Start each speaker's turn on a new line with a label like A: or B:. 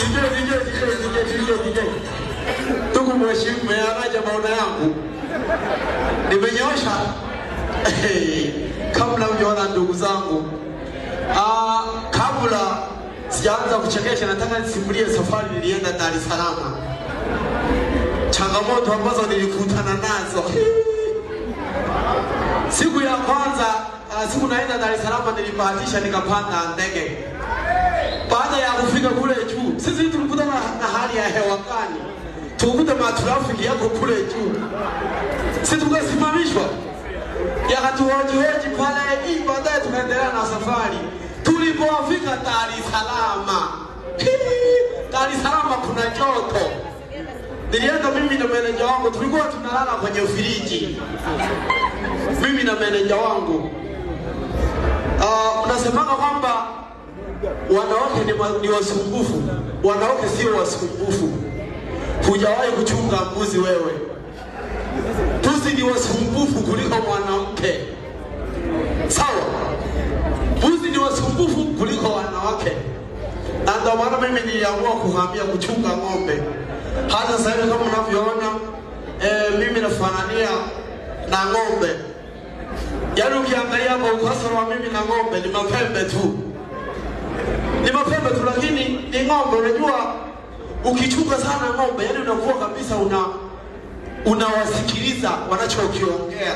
A: DJ. Tuku mheshimu anaja maona yangu. Nimenyosha. Kabla hujaona ndugu zangu. Kabla sijaanza kuchekesha nataka nisimulie safari nilienda Dar es Salaam. Changamoto ambazo nilikutana nazo. Siku ya kwanza, siku naenda Dar es Salaam nilibahatisha nikapanda ndege. Baada ya kufika kule juu, sisi tulikutana na hali ya hewa kali. Tukuta matrafiki yako kule juu. Sisi tukasimamishwa. Yakatuhoji pale, baadaye tukaendelea na safari. Tulipofika Dar es Salaam. Dar es Salaam kuna joto. Nilienda mimi na meneja wangu, tulikuwa tunalala kwenye friji. Mimi na meneja wangu. Unasemanga kwamba wanawake ni wasumbufu. Wanawake sio wasumbufu. Hujawahi kuchunga mbuzi wewe. Mbuzi ni wasumbufu kuliko mwanamke. Sawa? Mbuzi ni wasumbufu kuliko wanawake. Na ndio maana mimi niliamua kuhamia kuchunga ng'ombe. Hata sasa hivi kama mnavyoona mimi nafanania na ng'ombe. Yaani ukiangalia kwa ukasoro wa mimi na ng'ombe ni mapembe tu. Ni mapembe tu lakini ni ng'ombe. Unajua ukichunga sana ng'ombe yani unakuwa kabisa unawasikiliza wanachokiongea.